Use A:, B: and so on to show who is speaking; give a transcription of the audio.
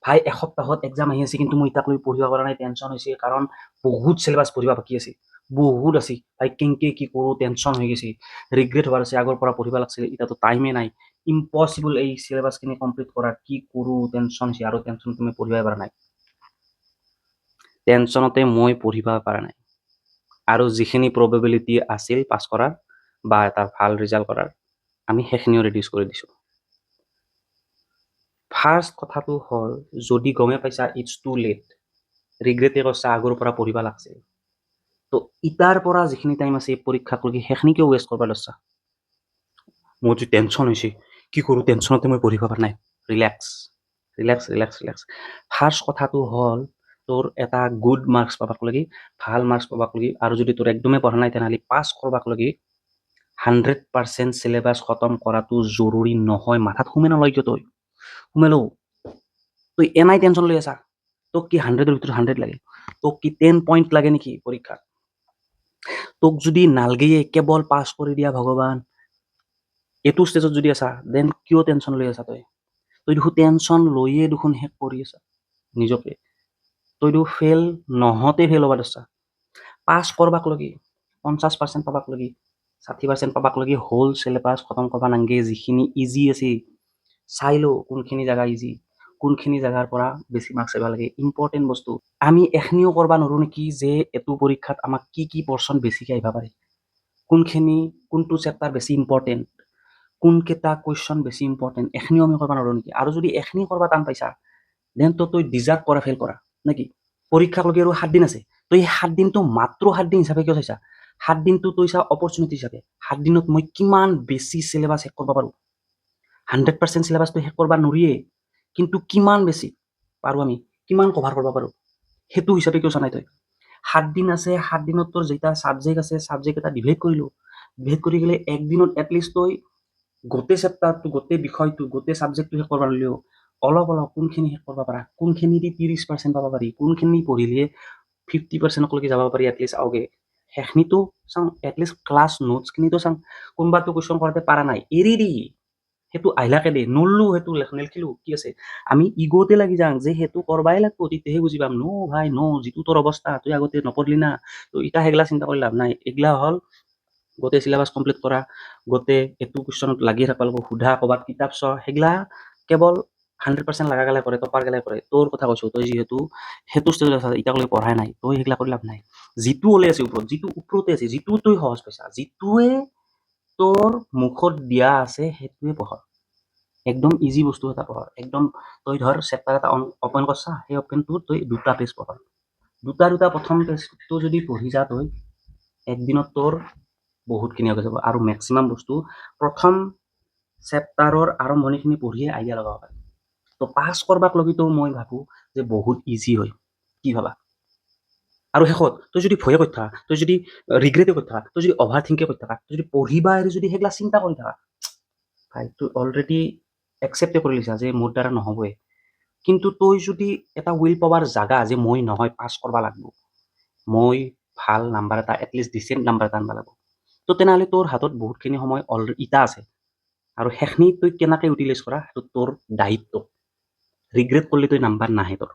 A: ভাই এসপ্তাহত এক্সাম আহি আছে কিন্তু মই ইতাক লৈ পঢ়িব পৰা নাই টেনশ্যন হৈছে কাৰণ বহুত চিলেবাছ পঢ়িব বাকী আছে বহুত আছে ভাই কেনেকে কি কৰোঁ টেনশ্যন হৈ গৈছে ৰিগ্ৰেট হোৱাৰ আছে আগৰ পৰা পঢ়িব লাগিছিল এতিয়াতো টাইমে নাই ইম্পচিবল এই চিলেবাছখিনি কমপ্লিট কৰাৰ কি কৰোঁ টেনশ্যন হৈছে আৰু টেনশ্যন তুমি পঢ়িবই পৰা নাই টেনশ্যনতে মই পঢ়িব পৰা নাই আৰু যিখিনি প্ৰবেবিলিটি আছিল পাছ কৰাৰ বা এটা ভাল ৰিজাল্ট কৰাৰ আমি সেইখিনিও ৰিডিউচ কৰি দিছোঁ ফাৰ্ষ্ট কথাটো হ'ল যদি গমে পাইছা ইটছ টু লেট ৰিগ্ৰেটে কৈছা আগৰ পৰা পঢ়িব লাগছে তো ইটাৰ পৰা যিখিনি টাইম আছে পৰীক্ষাক লগি সেইখিনি কিয় ৱেষ্ট কৰিব লৈছা মোৰ যে টেনশ্যন হৈছে কি কৰোঁ টেনশ্যনতে মই পঢ়িব পৰা নাই relax relax relax relax first কথাটো হ'ল তোৰ এটা গুড মাৰ্কছ পাবাক লাগি ভাল মাৰ্কছ পাবাক লাগি আৰু যদি তোৰ একদমেই পঢ়া নাই তেনেহ'লে পাছ কৰবাক লাগি 100% চিলেবাছ খতম কৰাটো জৰুৰী নহয় মাথাত সোমে নলয় কিয় তই সোমেলো তই এনাই টেনশ্যন লৈ আছা তোক কি 100ৰ ভিতৰত 100 লাগে তোক কি 10 পইণ্ট লাগে নেকি পৰীক্ষাত তোক যদি নালগেয়ে কেৱল পাছ কৰি দিয়া ভগৱান এইটো ষ্টেজত যদি আছা দেন কিয় টেনশ্যন লৈ আছা তই দেখোন টেনশ্যন লৈয়ে দেখোন শেষ কৰি আছা নিজকে তই দেখোন ফেইল নহওঁতে ফেইল হ'ব ধৰছা পাছ কৰবাক লাগি 50% পাবাক লাগি 60% পাবাক লাগি হোল চিলেবাছ খতম কৰবা নাংগে যিখিনি ইজি আছে চাই লো কোনখিনি জাগা ইজি কোনখিনি জাগাৰ পৰা বেছি মাৰ্কছ আহিব লাগে ইম্পৰ্টেণ্ট বস্তু আমি এখনিও কৰবা নোৱাৰো নেকি যে এইটো পৰীক্ষাত আমাক কি কি পৰ্চন বেছিকে আহিব পাৰে কোনখিনি কোনটো চেপ্টাৰ বেছি ইম্পৰ্টেণ্ট কোনকেইটা কুৱেশ্যন বেছি ইম্পৰ্টেণ্ট এখনিও আমি কৰবা নোৱাৰো নেকি আৰু যদি এখনি কৰবা টান পাইছা দেন তো তই ডিজাৰ্ভ কৰা ফেইল কৰা নেকি পৰীক্ষাক লগি আৰু 7 দিন আছে তই 7 দিনটো মাত্ৰ 7 দিন হিচাপে কিয় চাইছা 7 দিনটো তই চা অপৰচুনিটি হিচাপে 7 দিনত মই কিমান বেছি চিলেবাছ শেষ কৰিব পাৰো 100% চিলেবাছটো শেষ কৰিব নোৱাৰিয়ে কিন্তু কিমান বেছি পাৰো আমি কিমান কভাৰ কৰিব পাৰো সেইটো হিচাপে কিয় চা নাই তই 7 দিন আছে 7 দিনত তোৰ যেটা সাবজেক্ট আছে সাবজেক্ট এটা ডিভাইড কৰিলো ডিভাইড কৰি গেলে একদিনত এটলিষ্ট তই গোটেই চেপ্টাৰটো গোটেই বিষয়টো গোটেই সাবজেক্টটো শেষ কৰিব নোৱাৰিলেও অলপ অলপ কোনখিনি শেষ কৰিব পাৰা কোনখিনি দি 30% পাব পাৰি কোনখিনি পঢ়িলে 50% লৈকে যাব পাৰি এটলিষ্ট আগে সেইখিনিতো চাওঁ এটলিষ্ট ক্লাছ নোটছখিনিতো চাওঁ কোনোবাটো কুৱেশ্যন কৰাতে পাৰা নাই এৰি দি সেইটো আহিলাকে দে নললো সেইটো নিলিখিলো কি আছে আমি ইগোতে লাগি যাওঁ যে সেইটো কৰবাই লাগব তেতিয়াহে বুজি পাম নো ভাই নো যিটো তোৰ অৱস্থা তই আগতে নপঢ়লি না তো ইটা সেইগিলা চিন্তা কৰি লাভ নাই এগিলা হ'ল গোটেই চিলেবাছ কমপ্লিট কৰা গোটেই এইটো কুৱেশ্যনত লাগি থাকিব লাগিব সোধা ক'ৰবাত কিতাপ চ সেইগিলা কেৱল 100% লাগা গেলে কৰে টপাৰ গেলে কৰে তোৰ কথা কৈছো তই যিহেতু সেইটো ষ্টেজত আছা ইটাকলৈ পঢ়াই নাই তই সেইগিলা কৰি লাভ নাই যিটো ওলাই আছে ওপৰত যিটো ওপৰতে আছে যিটো তই সহজ পাইছা যিটোৱে তোৰ মুখত দিয়া আছে সেইটোৱে পঢ় একদম ইজি বস্তু এটা পঢ় একদম তই ধৰ চেপ্টাৰ এটা অপেন কৰছা সেই অপেনটো তই দুটা পেজ পঢ় দুটা প্ৰথম পেজটো যদি পঢ়ি যা তই একদিনত তোৰ বহুতখিনি হৈ যাব আৰু মেক্সিমাম বস্তু প্ৰথম চেপ্টাৰৰ আৰম্ভণিখিনি পঢ়িয়ে আইডিয়া লগাব পাৰি তো পাছ কৰবাক লগিতো মই ভাবো যে বহুত ইজি হয় কি ভাবা আৰু শেষত তই যদি ভয়ে কৰি থাকা তই যদি ৰিগ্ৰেটে কৰি থাকা তই যদি অভাৰ থিংকে কৰি থাকা তই যদি পঢ়িবা এৰি যদি সেইগিলা চিন্তা কৰি থাকা ভাই তই অলৰেডি একচেপ্টে কৰি লৈছা যে মোৰ দ্বাৰা নহবই কিন্তু তই যদি এটা উইল পাৱাৰ জাগা যে মই নহয় পাছ কৰবা লাগব মই ভাল নাম্বাৰ এটা এটলিষ্ট ডিচেণ্ট নাম্বাৰ এটা আনবা লাগব তো তেনেহ'লে তোৰ হাতত বহুতখিনি সময় অলৰেডি ইটা আছে আৰু সেইখিনি তই কেনেকৈ ইউটিলাইজ কৰা সেইটো তোৰ দায়িত্ব ৰিগ্ৰেট কৰিলে তই নাম্বাৰ নাহে তোৰ